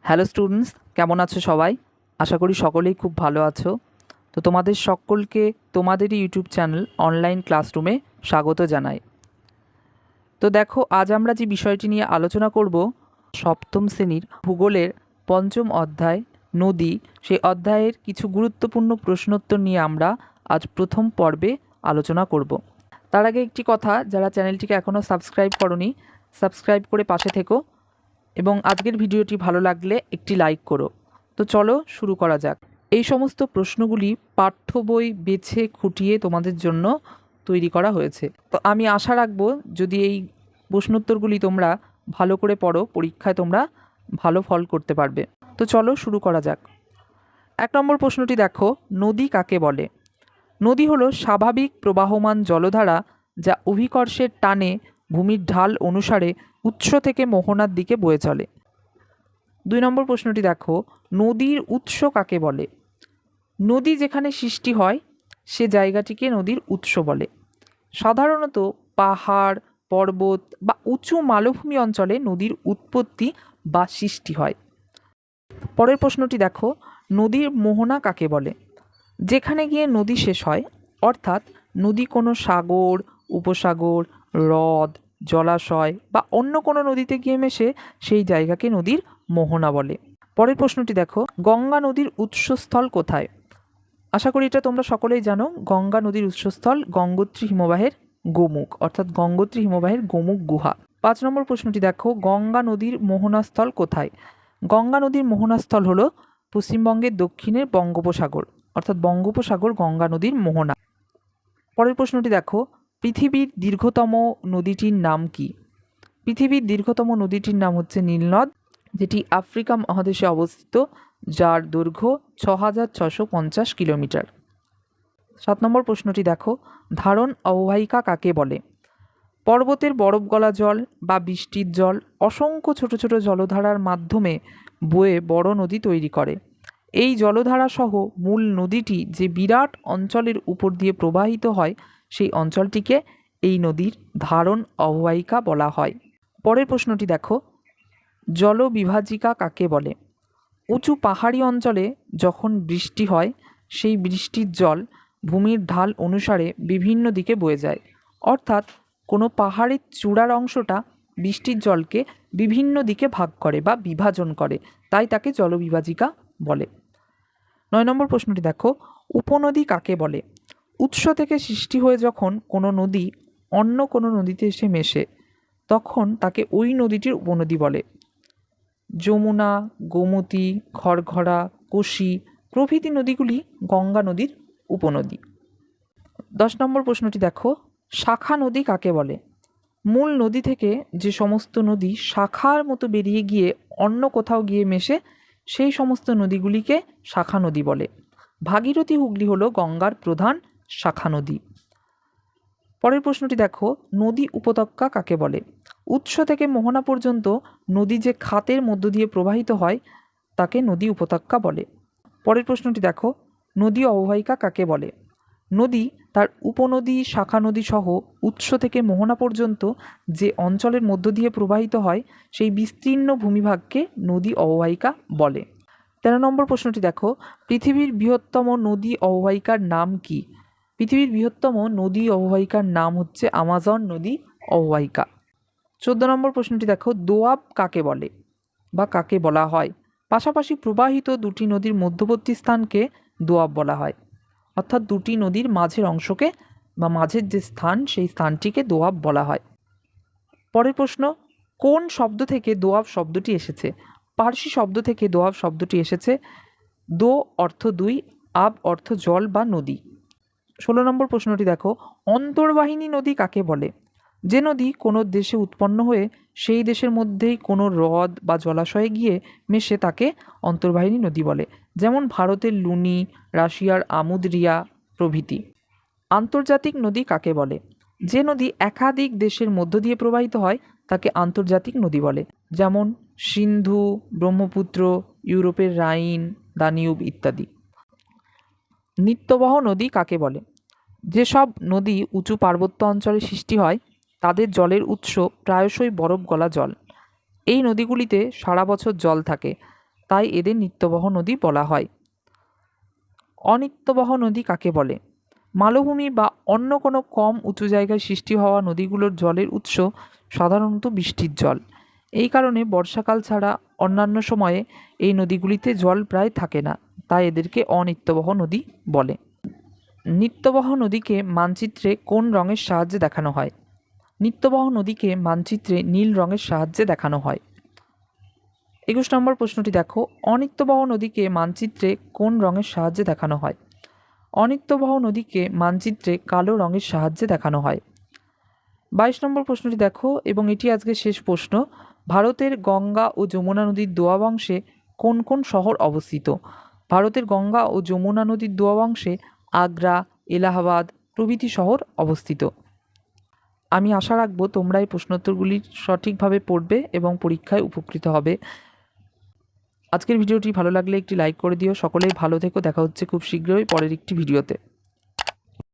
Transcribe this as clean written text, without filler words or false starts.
Hello students, কেমন আছো সবাই? আশা করি সকলেই খুব ভালো আছো। তো তোমাদের সকলকে তোমাদেরই ইউটিউব চ্যানেল অনলাইন ক্লাসরুমে স্বাগত জানাই। তো দেখো, আজ আমরা যে বিষয়টি নিয়ে আলোচনা করব, সপ্তম শ্রেণীর ভূগোলের পঞ্চম অধ্যায় নদী, সেই অধ্যায়ের কিছু গুরুত্বপূর্ণ প্রশ্নোত্তর নিয়ে আমরা আজ প্রথম পর্বে আলোচনা করব। তার আগে একটি কথা, যারা চ্যানেলটিকে এখনও সাবস্ক্রাইব করনি, সাবস্ক্রাইব করে পাশে থেকো এবং আজকের ভিডিওটি ভালো লাগলে একটি লাইক করো। তো চলো শুরু করা যাক। এই সমস্ত প্রশ্নগুলি পাঠ্য বই বেছে খুঁটিয়ে তোমাদের জন্য তৈরি করা হয়েছে। তো আমি আশা রাখবো, যদি এই প্রশ্নোত্তরগুলি তোমরা ভালো করে পড়ো, পরীক্ষায় তোমরা ভালো ফল করতে পারবে। তো চলো শুরু করা যাক। 1 নম্বর প্রশ্নটি দেখো, নদী কাকে বলে? নদী হলো স্বাভাবিক প্রবাহমান জলধারা, যা অভিকর্ষের টানে ভূমির ঢাল অনুসারে উৎস থেকে মোহনার দিকে বয়ে চলে। 2 নম্বর প্রশ্নটি দেখো, নদীর উৎস কাকে বলে? নদী যেখানে সৃষ্টি হয় সে জায়গাটিকে নদীর উৎস বলে। সাধারণত পাহাড়, পর্বত বা উঁচু মালভূমি অঞ্চলে নদীর উৎপত্তি বা সৃষ্টি হয়। পরের প্রশ্নটি দেখো, নদীর মোহনা কাকে বলে? যেখানে গিয়ে নদী শেষ হয়, অর্থাৎ নদী কোনো সাগর, উপসাগর, হ্রদ, জলাশয় বা অন্য কোনো নদীতে গিয়ে মেশে, সেই জায়গাকে নদীর মোহনা বলে। পরের প্রশ্নটি দেখো, গঙ্গা নদীর উৎসস্থল কোথায়? আশা করি এটা তোমরা সকলেই জানো, গঙ্গা নদীর উৎসস্থল গঙ্গোত্রী হিমবাহের গোমুখ, অর্থাৎ গঙ্গোত্রী হিমবাহের গোমুখ গুহা। 5 নম্বর প্রশ্নটি দেখো, গঙ্গা নদীর মোহনাস্থল কোথায়? গঙ্গা নদীর মোহনাস্থল হলো পশ্চিমবঙ্গের দক্ষিণের বঙ্গোপসাগর, অর্থাৎ বঙ্গোপসাগর গঙ্গা নদীর মোহনা। পরের প্রশ্নটি দেখো, পৃথিবীর দীর্ঘতম নদীটির নাম কি? পৃথিবীর দীর্ঘতম নদীটির নাম হচ্ছে নীলনদ, যেটি আফ্রিকা মহাদেশে অবস্থিত, যার দৈর্ঘ্য 6650 কিলোমিটার। 7 নম্বর প্রশ্নটি দেখো, ধারণ অববাহিকা কাকে বলে? পর্বতের বরফ গলা জল বা বৃষ্টির জল অসংখ্য ছোট ছোট জলধারার মাধ্যমে বয়ে বড় নদী তৈরি করে। এই জলধারা সহ মূল নদীটি যে বিরাট অঞ্চলের উপর দিয়ে প্রবাহিত হয়, সেই অঞ্চলটিকে এই নদীর ধারণ অববাহিকা বলা হয়। পরের প্রশ্নটি দেখো, জলবিভাজিকা কাকে বলে? উঁচু পাহাড়ি অঞ্চলে যখন বৃষ্টি হয়, সেই বৃষ্টির জল ভূমির ঢাল অনুসারে বিভিন্ন দিকে বয়ে যায়, অর্থাৎ কোনো পাহাড়ের চূড়ার অংশটা বৃষ্টির জলকে বিভিন্ন দিকে ভাগ করে বা বিভাজন করে, তাই তাকে জলবিভাজিকা বলে। 9 নম্বর প্রশ্নটি দেখো, উপনদী কাকে বলে? উৎস থেকে সৃষ্টি হয়ে যখন কোনো নদী অন্য কোনো নদীতে এসে মেশে, তখন তাকে ওই নদীটির উপনদী বলে। যমুনা, গোমতী, ঘরঘরা, কোশি প্রভৃতি নদীগুলি গঙ্গা নদীর উপনদী। 10 নম্বর প্রশ্নটি দেখো, শাখা নদী কাকে বলে? মূল নদী থেকে যে সমস্ত নদী শাখার মতো বেরিয়ে গিয়ে অন্য কোথাও গিয়ে মেশে, সেই সমস্ত নদীগুলিকে শাখা নদী বলে। ভাগীরথী, হুগলি হলো গঙ্গার প্রধান শাখা নদী। পরের প্রশ্নটি দেখো, নদী উপত্যকা কাকে বলে? উৎস থেকে মোহনা পর্যন্ত নদী যে খাতের মধ্য দিয়ে প্রবাহিত হয়, তাকে নদী উপত্যকা বলে। পরের প্রশ্নটি দেখো, নদী অববাহিকা কাকে বলে? নদী তার উপনদী, শাখা নদী সহ উৎস থেকে মোহনা পর্যন্ত যে অঞ্চলের মধ্য দিয়ে প্রবাহিত হয়, সেই বিস্তীর্ণ ভূমিভাগকে নদী অববাহিকা বলে। 13 নম্বর প্রশ্নটি দেখো, পৃথিবীর বৃহত্তম নদী অববাহিকার নাম কি? পৃথিবীর বৃহত্তম নদী অববাহিকার নাম হচ্ছে আমাজন নদী অববাহিকা। 14 নম্বর প্রশ্নটি দেখো, দোয়াব কাকে বলে বা কাকে বলা হয়? পাশাপাশি প্রবাহিত দুটি নদীর মধ্যবর্তী স্থানকে দোয়াব বলা হয়, অর্থাৎ দুটি নদীর মাঝের অংশকে বা মাঝের যে স্থান, সেই স্থানটিকে দোয়াব বলা হয়। পরের প্রশ্ন, কোন শব্দ থেকে দোয়াব শব্দটি এসেছে? পার্সি শব্দ থেকে দোয়াব শব্দটি এসেছে। দো অর্থ দুই, আব অর্থ জল বা নদী। 16 নম্বর প্রশ্নটি দেখো, অন্তর্বাহিনী নদী কাকে বলে? যে নদী কোনো দেশে উৎপন্ন হয়ে সেই দেশের মধ্যেই কোনো হ্রদ বা জলাশয়ে গিয়ে মেশে, তাকে অন্তর্বাহিনী নদী বলে, যেমন ভারতের লুনি, রাশিয়ার আমুদরিয়া প্রভৃতি। আন্তর্জাতিক নদী কাকে বলে? যে নদী একাধিক দেশের মধ্য দিয়ে প্রবাহিত হয়, তাকে আন্তর্জাতিক নদী বলে, যেমন সিন্ধু, ব্রহ্মপুত্র, ইউরোপের রাইন, দানিউব ইত্যাদি। নিত্যবহ নদী কাকে বলে? যেসব নদী উঁচু পার্বত্য অঞ্চলে সৃষ্টি হয়, তাদের জলের উৎস প্রায়শই বরফ গলা জল। এই নদীগুলিতে সারা বছর জল থাকে, তাই এদের নিত্যবহ নদী বলা হয়। অনিত্যবহ নদী কাকে বলে? মালভূমি বা অন্য কোনো কম উঁচু জায়গায় সৃষ্টি হওয়া নদীগুলোর জলের উৎস সাধারণত বৃষ্টির জল। এই কারণে বর্ষাকাল ছাড়া অন্যান্য সময়ে এই নদীগুলিতে জল প্রায় থাকে না, তাই এদেরকে অনিত্যবহ নদী বলে। নিত্যবহ নদীকে মানচিত্রে কোন রঙের সাহায্যে দেখানো হয়? নিত্যবহ নদীকে মানচিত্রে নীল রঙের সাহায্যে দেখানো হয়। 21 নম্বর প্রশ্নটি দেখো, অনিত্যবহ নদীকে মানচিত্রে কোন রঙের সাহায্যে দেখানো হয়? অনিত্যবহ নদীকে মানচিত্রে কালো রঙের সাহায্যে দেখানো হয়। 22 নম্বর প্রশ্নটি দেখো, এবং এটি আজকের শেষ প্রশ্ন। ভারতের গঙ্গা ও যমুনা নদীর দোয়াবংশে কোন কোন শহর অবস্থিত? ভারতের গঙ্গা ও যমুনা নদীর দোয়াবংশে আগ্রা, এলাহাবাদ প্রভৃতি শহর অবস্থিত। আমি আশা রাখবো তোমরা এই প্রশ্নোত্তরগুলি সঠিকভাবে পড়বে এবং পরীক্ষায় উপকৃত হবে। আজকের ভিডিওটি ভালো লাগলে একটি লাইক করে দিও। সকলেই ভালো থেকো। দেখা হচ্ছে খুব শীঘ্রই পরের একটি ভিডিওতে।